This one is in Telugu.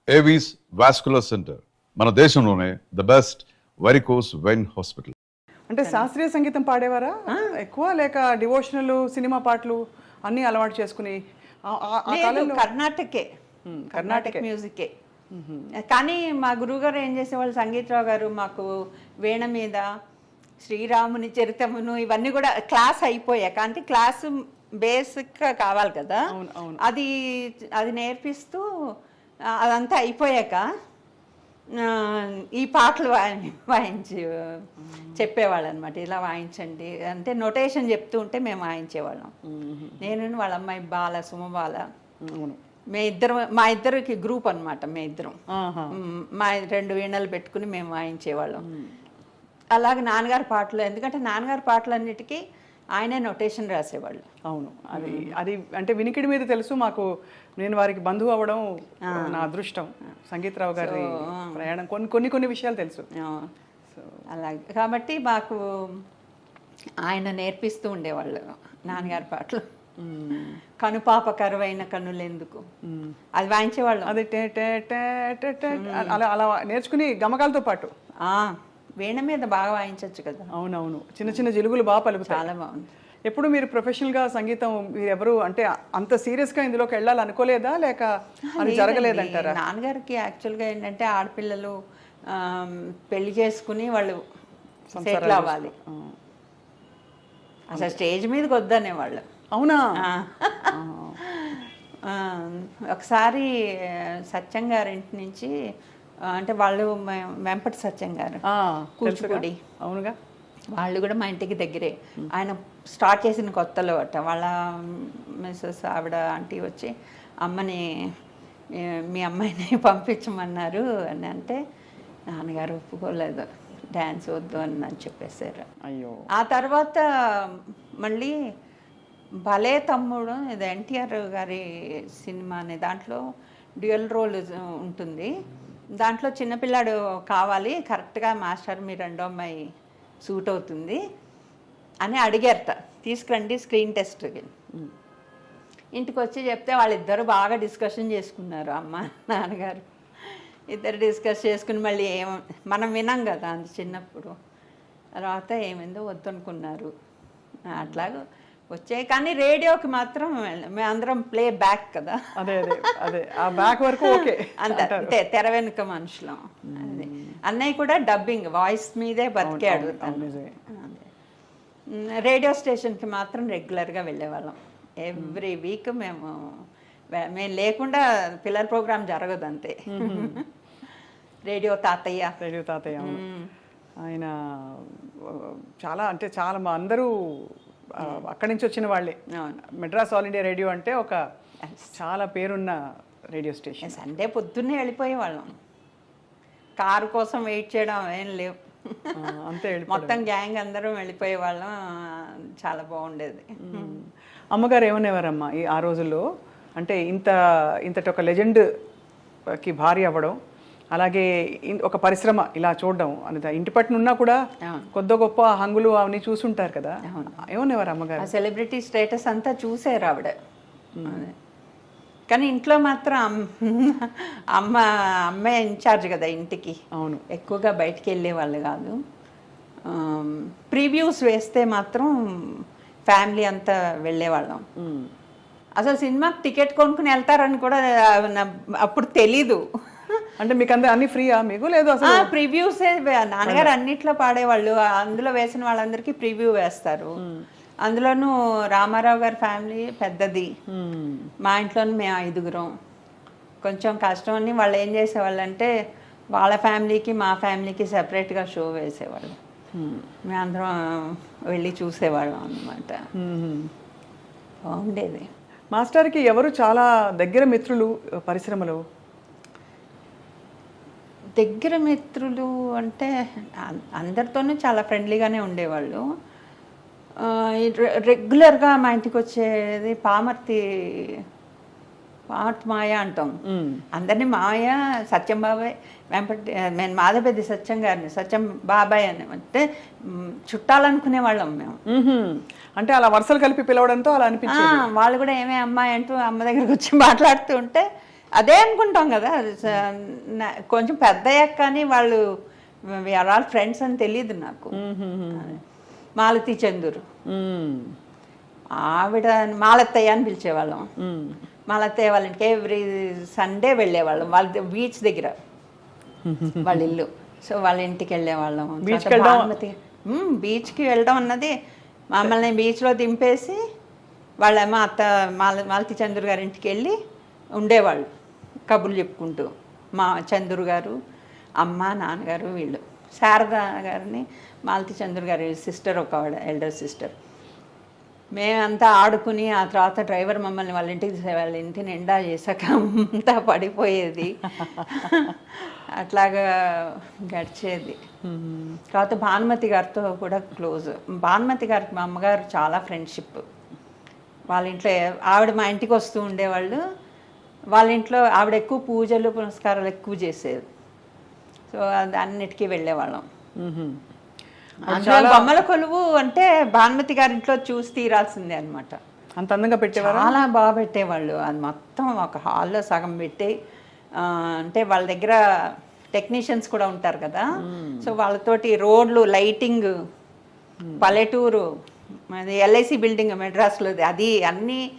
ఏవీస్ వాస్కులర్ సెంటర్ మన దేశంలోనే the best varicose vein hospital. అంటే శాస్త్రీయ సంగీతం పాడేవారా ఎక్కువ, లేక డివోషనల్ సినిమా పాటలు అన్నీ అలవాటు చేసుకుని కర్ణాటక మ్యూజికే. కానీ మా గురువుగారు ఏం చేసేవాళ్ళు, సంగీతరావు గారు మాకు వీణ మీద శ్రీరాముని చరితమును ఇవన్నీ కూడా క్లాస్ అయిపోయాక, అంటే క్లాసు బేసిక్గా కావాలి కదా, అది అది నేర్పిస్తూ అదంతా అయిపోయాక ఈ పాటలు వాయించి చెప్పేవాళ్ళు అనమాట. ఇలా వాయించండి అంటే నొటేషన్ చెప్తూ ఉంటే మేము వాయించేవాళ్ళం. నేను వాళ్ళ అమ్మాయి బాల సుమబాల, మా ఇద్దరికి గ్రూప్ అనమాట. మేము ఇద్దరం మా 2 వీణలు పెట్టుకుని మేము వాయించేవాళ్ళం. అలాగే నాన్నగారి పాటలు, ఎందుకంటే నాన్నగారి పాటలన్నిటికీ ఆయనే నొటేషన్ రాసేవాళ్ళు. అవును, అది అంటే వినికిడి మీద తెలుసు మాకు. నేను వారికి బంధువు అవ్వడం నా అదృష్టం. సంగీతరావు గారి ప్రయాణం కొన్ని విషయాలు తెలుసు. అలాగే కాబట్టి మాకు ఆయన నేర్పిస్తూ ఉండేవాళ్ళు నాన్నగారి పాటలు. కనుపాప కరువైన కన్నులెందుకు అది వాయించేవాళ్ళం. అది అలా అలా నేర్చుకుని గమకాలతో పాటు వీణ మీద బాగా వాయించవచ్చు కదా. అవునవును, చిన్న చిన్న జిలుగులు బాగా పలుకుతాయి. చాలా బాగుంది. ఎప్పుడు మీరు ప్రొఫెషనల్గా సంగీతం మీరు ఎవరు అంటే అంత సీరియస్గా ఇందులోకి వెళ్ళాలి అనుకోలేదా, లేక అది జరగలేదంటారా? నాన్నగారికి యాక్చువల్గా ఏంటంటే ఆడపిల్లలు పెళ్లి చేసుకుని వాళ్ళు సెటిల్ అవ్వాలి, అసలు స్టేజ్ మీదకి వద్దనేవాళ్ళు. అవునా? ఒకసారి సత్యం గారింటి నుంచి, అంటే వాళ్ళు వెంపటి సత్యం గారు కూచిపూడి, అవునుగా, వాళ్ళు కూడా మా ఇంటికి దగ్గరే. ఆయన స్టార్ట్ చేసిన కొత్తలో అట్ట వాళ్ళ మిస్సెస్ ఆవిడ ఆంటీ వచ్చి అమ్మని మీ అమ్మాయిని పంపించమన్నారు అని అంటే నాన్నగారు ఒప్పుకోలేదు, డ్యాన్స్ వద్దు అని చెప్పేశారు. అయ్యో. ఆ తర్వాత మళ్ళీ భలే తమ్ముడు, ఇది ఎన్టీఆర్ గారి సినిమా అనే దాంట్లో డ్యూయల్ రోల్ ఉంటుంది. దాంట్లో చిన్నపిల్లాడు కావాలి, కరెక్ట్గా మాస్టర్ మీ 2వ అమ్మాయి సూట్ అవుతుంది అని అడిగారట. తీసుకురండి స్క్రీన్ టెస్ట్కి. ఇంటికి వచ్చి చెప్తే వాళ్ళిద్దరు బాగా డిస్కషన్ చేసుకున్నారు. అమ్మ నాన్నగారు ఇద్దరు డిస్కస్ చేసుకుని మళ్ళీ మనం వినాం కదా అంత చిన్నప్పుడు. తర్వాత ఏమైందో వద్దనుకున్నారు. అట్లాగ వచ్చాయి. కానీ రేడియోకి మాత్రం మేమందరం ప్లే బ్యాక్ కదా, అదే అదే అదే ఆ బ్యాక్ వరకు ఓకే అంతే, తెర వెనుక మనుషులం. అదే అన్నయ్య కూడా డబ్బింగ్ వాయిస్ మీదే బతికాడు. రేడియో స్టేషన్కి మాత్రం రెగ్యులర్గా వెళ్ళేవాళ్ళం. ఎవ్రీ వీక్ మేము లేకుండా పిల్లల ప్రోగ్రామ్ జరగదు అంతే. రేడియో తాతయ్య ఆయన చాలా అంటే చాలా మా అందరూ అక్కడి నుంచి వచ్చిన వాళ్ళే. మెడ్రాస్ ఆల్ ఇండియా రేడియో అంటే ఒక చాలా పేరున్న రేడియో స్టేషన్. సండే పొద్దున్నే వెళ్ళిపోయేవాళ్ళం, కారు కోసం వెయిట్ చేయడం ఏం లేవు, అంతే మొత్తం గ్యాంగ్ అందరం వెళ్ళిపోయేవాళ్ళం. చాలా బాగుండేది. అమ్మగారు ఏమనేవారమ్మా ఆ రోజుల్లో? అంటే ఇంతటి ఒక లెజెండ్కి భార్య అవ్వడం, అలాగే ఒక పరిశ్రమ ఇలా చూడడం అనేది ఇంటి పట్టున ఉన్నా కూడా కొద్ది గొప్ప హంగులు అవన్నీ చూసుంటారు కదా, ఏమనేవారు అమ్మగారు? సెలబ్రిటీ స్టేటస్ అంతా చూసారు ఆవిడ. కానీ ఇంట్లో మాత్రం అమ్మాయి ఇన్ఛార్జ్ కదా ఇంటికి. అవును, ఎక్కువగా బయటికి వెళ్ళేవాళ్ళు కాదు. ప్రీవ్యూస్ వేస్తే మాత్రం ఫ్యామిలీ అంతా వెళ్ళేవాళ్ళం. అసలు సినిమాకి టికెట్ కొనుక్కుని వెళ్తారని కూడా అప్పుడు తెలీదు. అంటే మీకు అన్ని ఫ్రీయా మీకు? లేదు అసలు ప్రివ్యూసే. నాన్నగారు అన్నిట్లో పాడేవాళ్ళు, అందులో వేసిన వాళ్ళందరికీ ప్రివ్యూ వేస్తారు. అందులోనూ రామారావు గారి ఫ్యామిలీ పెద్దది, మా ఇంట్లోనూ మేము 5గురం. కొంచెం కష్టం అని వాళ్ళు ఏం చేసేవాళ్ళు అంటే వాళ్ళ ఫ్యామిలీకి మా ఫ్యామిలీకి సెపరేట్గా షో వేసేవాళ్ళు. మేమందరం వెళ్ళి చూసేవాళ్ళం అన్నమాట. బాగుండేది. మాస్టర్కి ఎవరు చాలా దగ్గర మిత్రులు పరిశ్రమలో? దగ్గర మిత్రులు అంటే అందరితోనూ చాలా ఫ్రెండ్లీగానే ఉండేవాళ్ళు. రెగ్యులర్గా మా ఇంటికి వచ్చేది పామర్తి మాయ అంటాం అందరినీ. మాయ, సత్యం బాబాయ్, నేను మాధవపెద్ది సత్యం గారిని సత్యం బాబాయ్ అని అంటే చుట్టాలనుకునే వాళ్ళం మేము. అంటే అలా వరుసలు కలిపి పిలవడంతో అలా అనిపించింది. వాళ్ళు కూడా ఏమే అమ్మాయి అంటూ అమ్మ దగ్గరకు వచ్చి మాట్లాడుతూ ఉంటే అదే అనుకుంటాం కదా కొంచెం పెద్ద అయ్యాక కానీ వాళ్ళు వీఆర్ ఆల్ ఫ్రెండ్స్ అని తెలియదు నాకు. మాలతి చందూరు ఆవిడ మాలత్తయ్య అని పిలిచేవాళ్ళం. మాలత్తయ్య వాళ్ళ ఇంటికి ఎవ్రీ సండే వెళ్ళేవాళ్ళం, వాళ్ళ బీచ్ దగ్గర వాళ్ళ ఇల్లు. సో వాళ్ళ ఇంటికి వెళ్ళేవాళ్ళం. బీచ్కి వెళ్ళడం అన్నది మమ్మల్ని బీచ్లో దింపేసి వాళ్ళేమో మాలతి చంద్రు గారి ఇంటికి వెళ్ళి ఉండేవాళ్ళు కబుర్లు చెప్పుకుంటూ. మా చంద్రు గారు, అమ్మ, నాన్నగారు, వీళ్ళు. శారద గారిని మాలతి చంద్రు గారి సిస్టర్, ఒక ఆవిడ ఎల్డర్ సిస్టర్. మేమంతా ఆడుకుని ఆ తర్వాత డ్రైవర్ మమ్మల్ని వాళ్ళ ఇంటి నిండా చేశాక అంతా పడిపోయేది. అట్లాగా గడిచేది. తర్వాత భానుమతి గారితో కూడా క్లోజ్. భానుమతి గారికి మా అమ్మగారు చాలా ఫ్రెండ్షిప్. వాళ్ళ ఇంట్లో ఆవిడ మా ఇంటికి వస్తూ ఉండేవాళ్ళు. వాళ్ళ ఇంట్లో ఆవిడ ఎక్కువ పూజలు పునస్కారాలు ఎక్కువ చేసేది. సో అన్నిటికీ వెళ్ళేవాళ్ళం. బొమ్మల కొలువు అంటే భానుమతి గారింట్లో చూసి తీరాల్సిందే అనమాట. అంత అందంగా పెట్టేవారు, చాలా బాగా పెట్టేవాళ్ళు. అది మొత్తం ఒక హాల్లో సగం పెట్టి, అంటే వాళ్ళ దగ్గర టెక్నీషియన్స్ కూడా ఉంటారు కదా, సో వాళ్ళతోటి రోడ్లు, లైటింగ్, పల్లెటూరు, అది ఎల్ఐసి బిల్డింగ్ మెడ్రాస్లో, అది అన్నీ